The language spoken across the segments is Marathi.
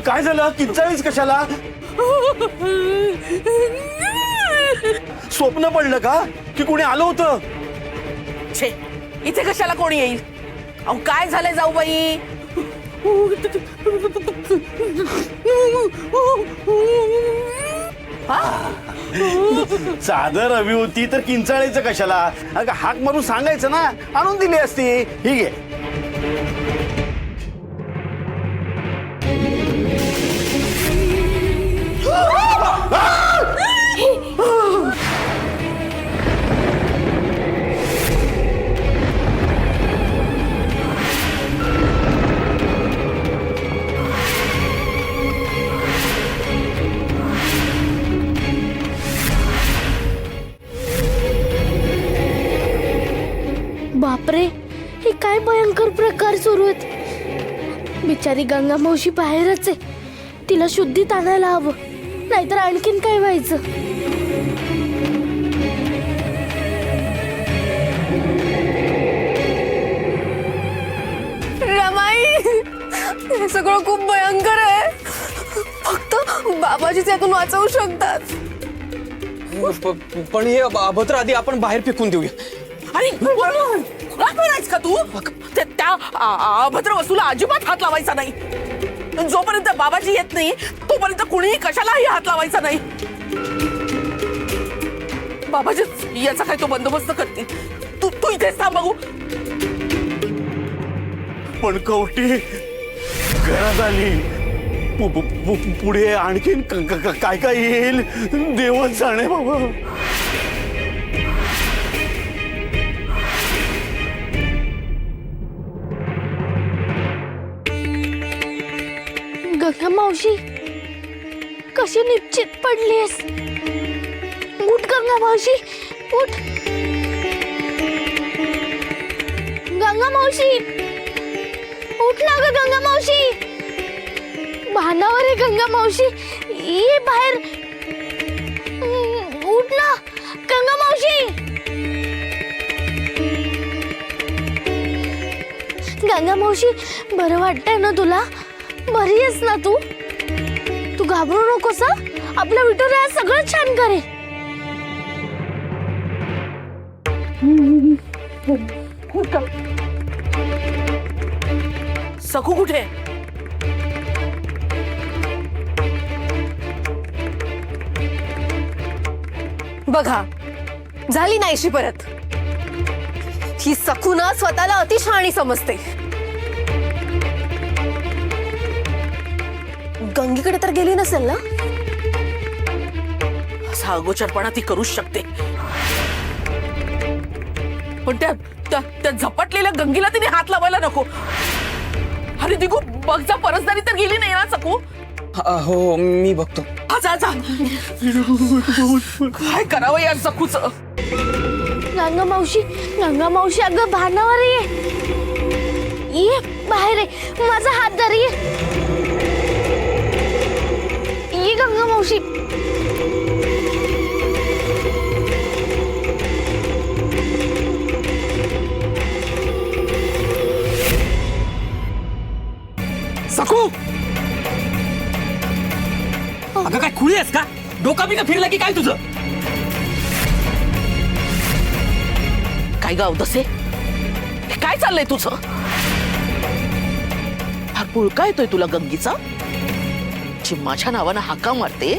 काय झालं? किंचाळीस कशाला? स्वप्न पडलं का की कोणी आलं होतं? छे, इथे कशाला कोणी येईल? अहो काय झालंय जाऊबाई? चादर हवी होती तर किंचाळायचं कशाला? अगं हाक मारून सांगायचं ना, आणून दिली असती. ठीक आहे. बापरे, हे काय भयंकर प्रकार सुरू आहेत. बिचारी गंगा मावशी बाहेरच आहे. तिला शुद्धीत आणायला हवं, नाहीतर आणखीन काय व्हायचं. रमाई, हे सगळं खूप भयंकर आहे. फक्त बाबाजीच यातून वाचवू शकतात. पण हे अभद्र आधी आपण बाहेर फेकून देऊया. अरे का तू? त्या अभद्र वस्तूला अजिबात हात लावायचा नाही. जोपर्यंत बाबाजी येत नाही तोपर्यंत कुणीही कशालाही हात लावायचा नाही. बाबाजी याचा काय तो बंदोबस्त करतील. तू तू इथेच थांब बघू. पण कवटी घरात आली. पुढे आणखीन काय काय येईल देवच जाणे बाबा. गंगा मावशी, कशी निश्चित पडलीस. उठ गंगा मावशी, उठ. गंगा मावशी, उठ ना ग गंगा मावशी. भानावर आहे गंगा मावशी, ये बाहेर. उठ ना गंगा मावशी. गंगा मावशी, बरं वाटतंय ना तुला? बरी आहेस ना तू? तू घाबरू नकोस. आपला विठुराया सगळं छान करे. सखू कुठे? बघा, झाली नाहीशी परत. ही सखूना स्वतःला अतिशहाणी समजते. गंगीकडे तर गेली नसेल ना? असा अगोचरपणा ती करूच शकते. पण त्या झपटलेल्या गंगीला तिने हात लावायला नको. अरे दिगू, बघ जा, परसदारी तर गेली नाही ना सखू? हो, मी बघतो. जा जा. काय करावं या सखूचं? गंगा मावशी, गंगा मावशी, अगं भानावर ये बाहेर आहे. माझा हात धर. ये गंगा मावशी. सखू, अगं काय खुळी आहेस का? डोका बिका फिरला की काय तुझं? काय गाव तसे? काय चाललंय तुझं? हा पुळका येतोय तुला गंगीचा? जी माझ्या नावानं हाका मारते,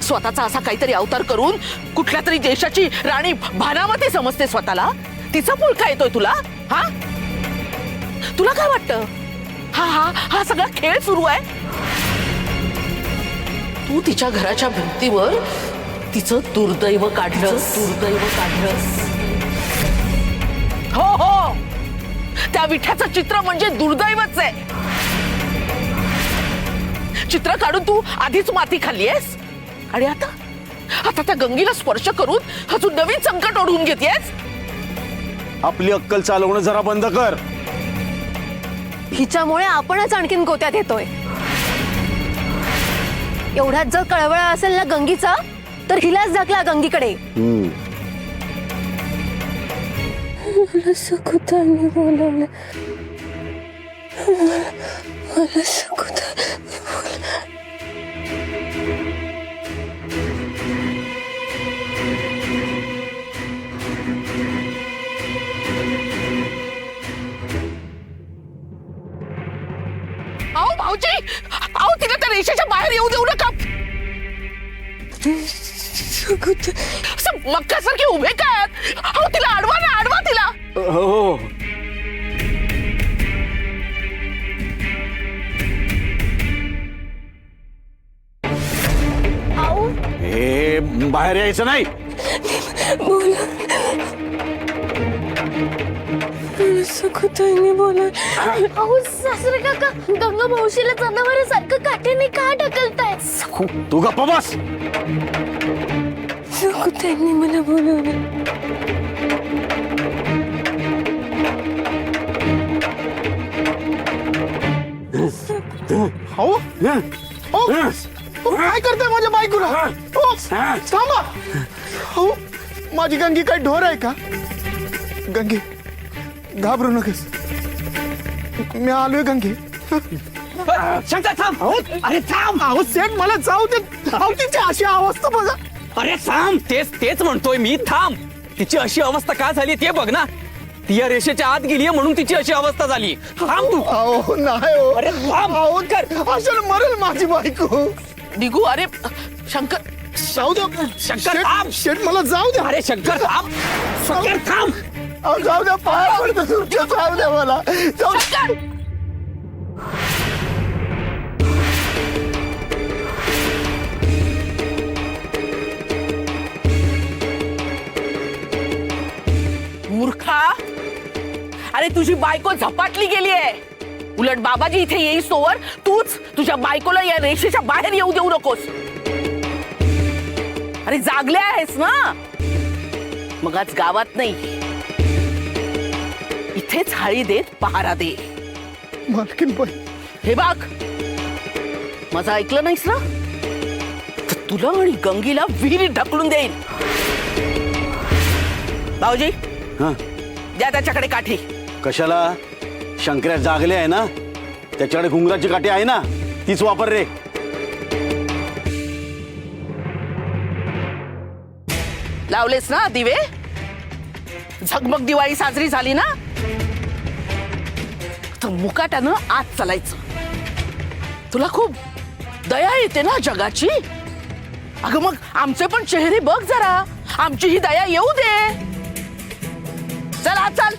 स्वतःचा असा काहीतरी अवतार करून कुठल्या तरी देशाची राणी भानामती समजते स्वतःला. तिचा पुळका येतोय तुला? हा, तुला काय वाटतं हा हा हा सगळा खेळ सुरू आहे? तू तिच्या घराच्या भिंतीवर तिचं दुर्दैव काढलंस. हो हो, त्या विठ्याचं चित्र म्हणजे दुर्दैवच आहे. चित्र काढून तू आधीच माती खाल्लीयस आणि आता त्या गंगीला स्पर्श करून अजून नवीन संकट ओढून घेतेस. आपली अक्कल चालवणं जरा बंद कर. हिच्यामुळे आपणच आणखीन गोत्यात येतोय. एवढ्यात जर कळवळा असेल ना गंगीचा, तर हिलाच दाखला गंगीकडे. मला सखुतांनी बोलवलं. मला सगुदा अहो भाऊजी, अहो तिला त्या रेषेच्या बाहेर येऊ देऊ नका. सगुदा असं मक्कासारखे उभे काय आहेत? अहो तिला अडवा ना, अडवा तिला. हो अहो हे बाहेर यायचं नाही. बोला सगुदाने बोला. अहो सासरे काका, गंगा मावशीला जनावरासारखं काठीने का ढकलताय? तू गप्पा बस. सगुदाने मला बोलवलं. हो काय करताय माझ्या बायकोला? हो, थांबा. हो, माझी गंगी काय ढोर आहे का? गंगे घाबरू नकोस, मी आलोय. गंगे शंकर थांब. अरे थांब. अहो सेठ मला जाऊ दे. अहो तिची अशी अवस्था बघा. अरे थांब. तेच म्हणतोय मी. थांब. तिची अशी अवस्था का झाली ते बघ ना. ती या रेषेच्या आत गेलीये म्हणून तिची अशी अवस्था झाली. थांब तू. अहो नाही हो. अरे थांब. अहो अशाला मरेल माझी बायको. निघू. अरे शंकर, जाऊ दे शंकर, शेठ, थांब. शेठ मला जाऊ दे. अरे शंकर थांब. शंकर थांब. अहो, जाऊ द्या, पाया पडतो तुमच्या. जाऊ द्या मला. जाऊ शंकर. मूर्खा, अरे तुझी बायको झपाटली गेली आहे. उलट बाबाजी इथे येईस तोवर तूच तुझ्या बायकोला या रेषेच्या बाहेर येऊ देऊ नकोस. अरे जागले आहेस ना, मग आज गावात नाही, इथेच हाळी देत पहारा दे. मालकीन बाई. हे बघ, माझं ऐकलं नाहीस ना तर तुला आणि गंगीला विहिरीत ढकलून देईन. भाऊजी, हा, द्या त्याच्याकडे काठी. कशाला? शंकर्या जागले आहे ना, त्याच्याकडे घुंगराची काठी आहे ना, तीच वापर रे. लावलेस ना दिवे? झगमग दिवाळी साजरी झाली ना, तर मुकाट्यानं आत चालायचं. तुला खूप दया येते ना जगाची. अगं मग आमचे पण चेहरे बघ जरा, आमची ही दया येऊ दे. चल आत चाल.